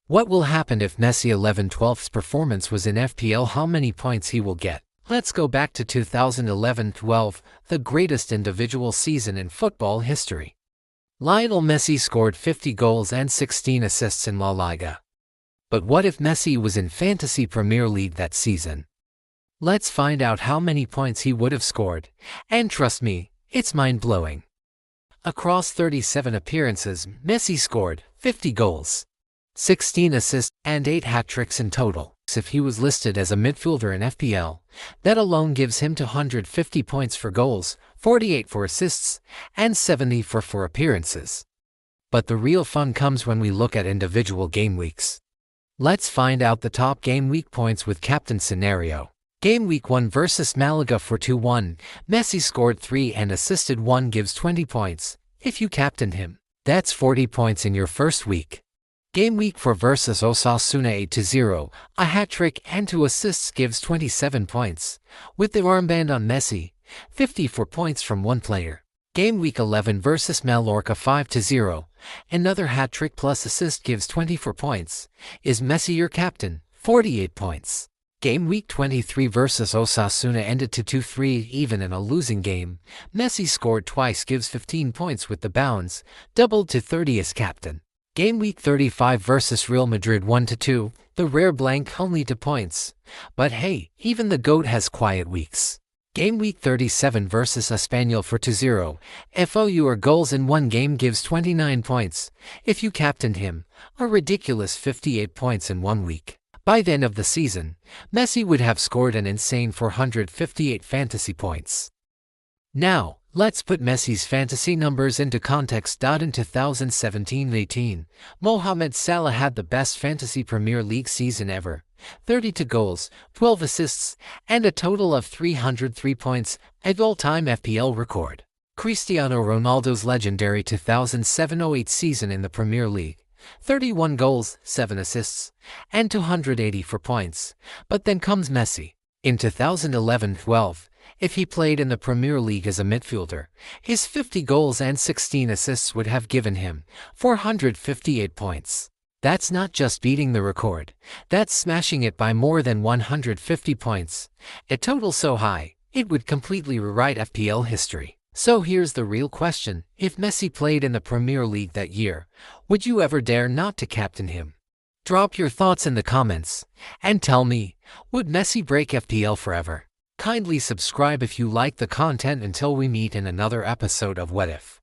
What will happen if Messi 11-12's performance was in FPL? How many points he will get? Let's go back to 2011-12, the greatest individual season in football history. Lionel Messi scored 50 goals and 16 assists in La Liga. But what if Messi was in Fantasy Premier League that season? Let's find out how many points he would have scored, and trust me, it's mind-blowing. Across 37 appearances, Messi scored 50 goals, 16 assists, and 8 hat-tricks in total. If he was listed as a midfielder in FPL, that alone gives him 250 points for goals, 48 for assists, and 70 for appearances. But the real fun comes when we look at individual game weeks. Let's find out the top game week points with captain scenario. Game week 1 versus Malaga for 2-1, Messi scored 3 and assisted 1, gives 20 points. If you captained him, that's 40 points in your first week. Game week 4 versus Osasuna 8-0, a hat-trick and 2 assists gives 27 points. With the armband on Messi, 54 points from one player. Game week 11 versus Mallorca 5-0, another hat-trick plus assist gives 24 points. Is Messi your captain? 48 points. Game week 23 versus Osasuna ended 2-3 even in a losing game. Messi scored twice, gives 15 points with the bounce, doubled to 30 as captain. Game week 35 versus Real Madrid 1-2, the rare blank only 2 points. But hey, even the GOAT has quiet weeks. Game week 37 versus Espanyol for 2-0, FOU goals in one game gives 29 points. If you captained him, a ridiculous 58 points in 1 week. By the end of the season, Messi would have scored an insane 458 fantasy points. Now, let's put Messi's fantasy numbers into context. In 2017-18, Mohamed Salah had the best Fantasy Premier League season ever. 32 goals, 12 assists, and a total of 303 points, an all-time FPL record. Cristiano Ronaldo's legendary 2007-08 season in the Premier League. 31 goals, 7 assists, and 284 points. But then comes Messi. In 2011-12, if he played in the Premier League as a midfielder, his 50 goals and 16 assists would have given him 458 points. That's not just beating the record, that's smashing it by more than 150 points. A total so high, it would completely rewrite FPL history. So here's the real question: if Messi played in the Premier League that year, would you ever dare not to captain him? Drop your thoughts in the comments, and tell me, would Messi break FPL forever? Kindly subscribe if you like the content. Until we meet in another episode of What If.